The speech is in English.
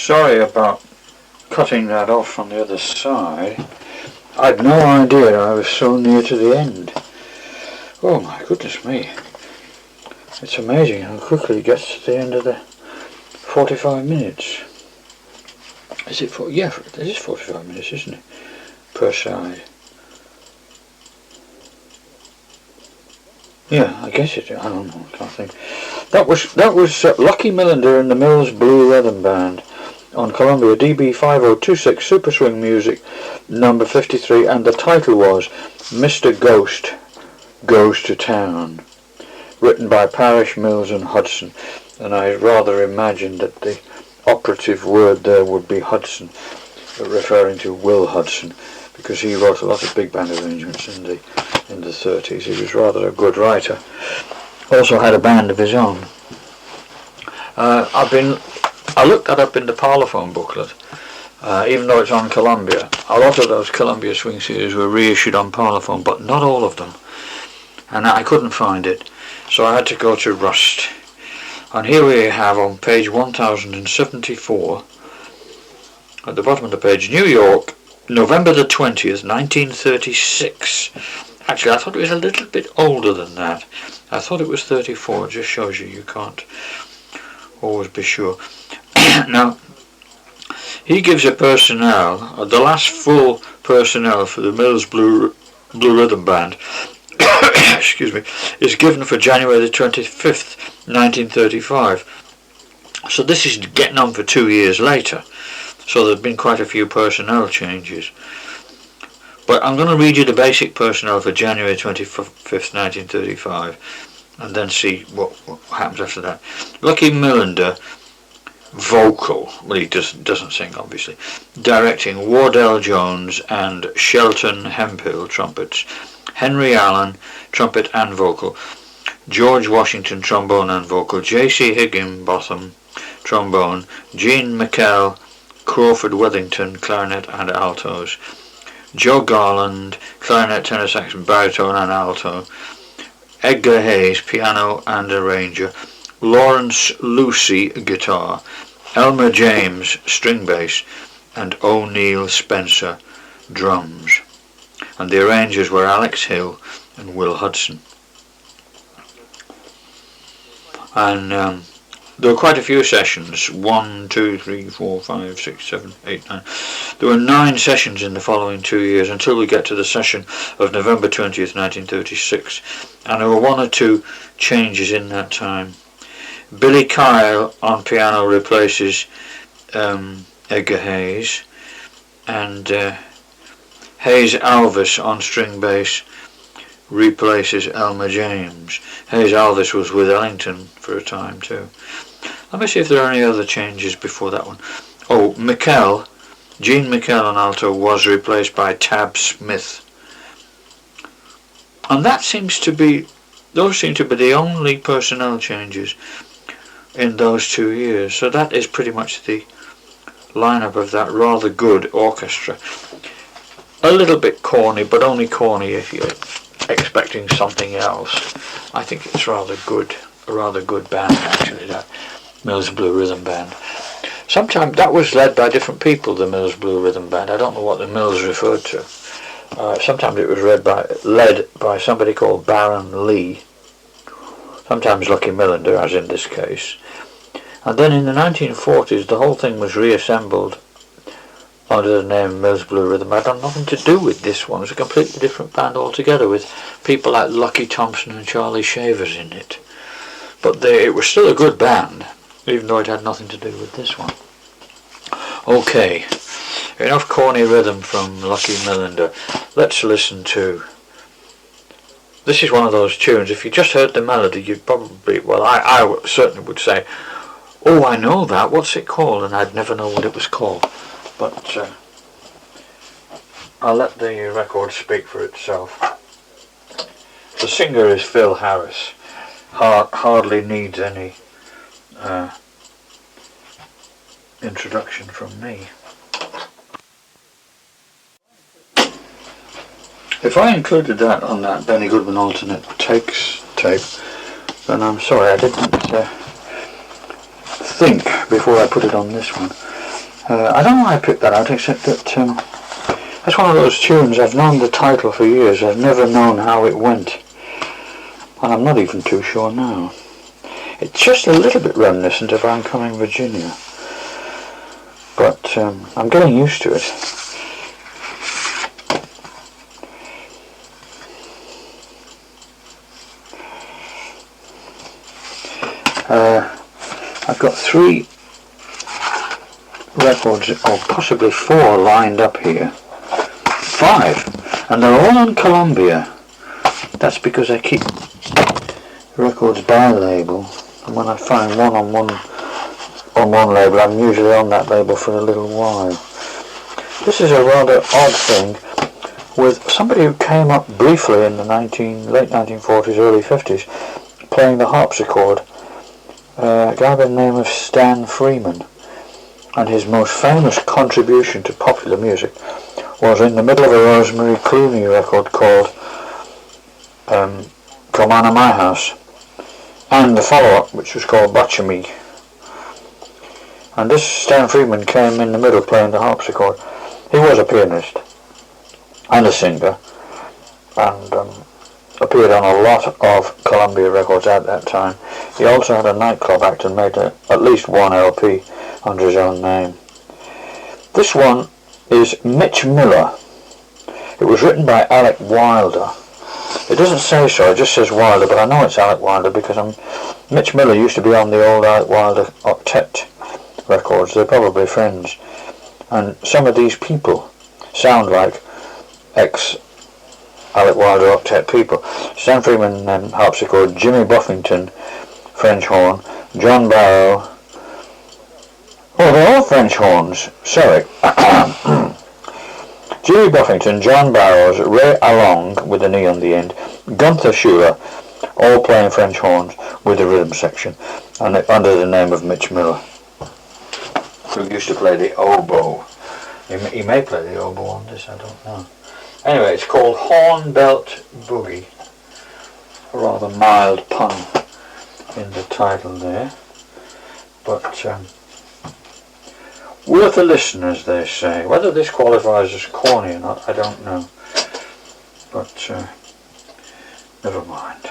sorry about cutting that off on the other side. I'd no idea I was so near to the end. Oh my goodness me. It's amazing how quickly it gets to the end of the 45 minutes. Is it yeah, it is 45 minutes, isn't it? Per side. Yeah, I guess it. I don't know. I can't think. That was Lucky Millender and the Mills Blue Rhythm Band on Columbia DB 5026 Super Swing Music number 53, and the title was Mr. Ghost Goes to Town, written by Parrish, Mills and Hudson. And I rather imagined that the operative word there would be Hudson, referring to Will Hudson, because he wrote a lot of big band arrangements in the 30s. He was rather a good writer. Also had a band of his own. I looked that up in the Parlophone booklet. Even though it's on Columbia, a lot of those Columbia Swing series were reissued on Parlophone, but not all of them. And I couldn't find it, so I had to go to Rust. And here we have on page 1074, at the bottom of the page, New York, November the 20th, 1936. Actually, I thought it was a little bit older than that. I thought it was 34. It just shows you can't always be sure. Now, he gives a personnel, the last full personnel for the Mills Blue Rhythm Band, excuse me, is given for January the 25th, 1935. So this is getting on for 2 years later. So there have been quite a few personnel changes. But I'm going to read you the basic personnel for January 25th, 1935, and then see what happens after that. Lucky Millender, vocal. Well, he doesn't sing, obviously. Directing, Wardell Jones and Shelton Hemphill, trumpets. Henry Allen, trumpet and vocal. George Washington, trombone and vocal. J.C. Higginbotham, trombone. Gene McKell, Crawford Wethington, clarinet and altos. Joe Garland, clarinet, tenor sax, baritone and alto. Edgar Hayes, piano and arranger. Lawrence Lucy, guitar. Elmer James, string bass, and O'Neill Spencer, drums. And the arrangers were Alex Hill and Will Hudson. And there were quite a few sessions. 1, 2, 3, 4, 5, 6, 7, 8, 9. There were 9 sessions in the following 2 years until we get to the session of November 20th, 1936. And there were 1 or 2 changes in that time. Billy Kyle on piano replaces Edgar Hayes, and Hayes Alvis on string bass replaces Elmer James. Hayes Alvis was with Ellington for a time too. Let me see if there are any other changes before that one. Oh, Gene McKell on alto was replaced by Tab Smith. And those seem to be the only personnel changes in those 2 years. So that is pretty much the lineup of that rather good orchestra. A little bit corny, but only corny if you're expecting something else. I think it's a rather good band actually, that Mills Blue Rhythm Band. Sometimes that was led by different people, the Mills Blue Rhythm Band. I don't know what the Mills referred to. Sometimes it was led by somebody called Baron Lee. Sometimes Lucky Millender, as in this case. And then in the 1940s, the whole thing was reassembled under the name Mills Blue Rhythm. It had nothing to do with this one. It was a completely different band altogether, with people like Lucky Thompson and Charlie Shavers in it. But it was still a good band, even though it had nothing to do with this one. Okay, enough corny rhythm from Lucky Millender. Let's listen to... This is one of those tunes, if you just heard the melody, you'd probably... Well, I certainly would say, oh, I know that, what's it called? And I'd never know what it was called. But I'll let the record speak for itself. The singer is Phil Harris. Hardly needs any introduction from me. If I included that on that Benny Goodman alternate takes tape, then I'm sorry I didn't think before I put it on this one. I don't know why I picked that out, except that that's one of those tunes I've known the title for years. I've never known how it went, and I'm not even too sure now. It's just a little bit reminiscent of I'm Coming Virginia, but I'm getting used to it. I've got 3 records, or possibly 4, lined up here. 5, and they're all on Columbia. That's because I keep records by label, and when I find one on one label, I'm usually on that label for a little while. This is a rather odd thing with somebody who came up briefly in the late 1940s, early 50s, playing the harpsichord. A guy by the name of Stan Freeman, and his most famous contribution to popular music was in the middle of a Rosemary Clooney record called Come On to My House, and the follow-up, which was called Botcha Me. And this Stan Freeman came in the middle playing the harpsichord. He was a pianist and a singer, and appeared on a lot of Columbia records at that time. He also had a nightclub act and made at least 1 LP under his own name. This one is Mitch Miller. It was written by Alec Wilder. It doesn't say so, it just says Wilder, but I know it's Alec Wilder because Mitch Miller used to be on the old Alec Wilder octet records. They're probably friends. And some of these people sound like ex-Alec Wilder octet people. Stan Freeman harpsichord, Jimmy Buffington French horn, John Barrow. Oh, they're all French horns. Sorry. Jimmy Buffington, John Barrows, Ray Along with an E on the end, Gunther Schuller, all playing French horns with a rhythm section, and under the name of Mitch Miller, who used to play the oboe. He may play the oboe on this, I don't know. Anyway, it's called Horn Belt Boogie. A rather mild pun in the title there, but worth a listen, as they say. Whether this qualifies as corny or not, I don't know, but never mind.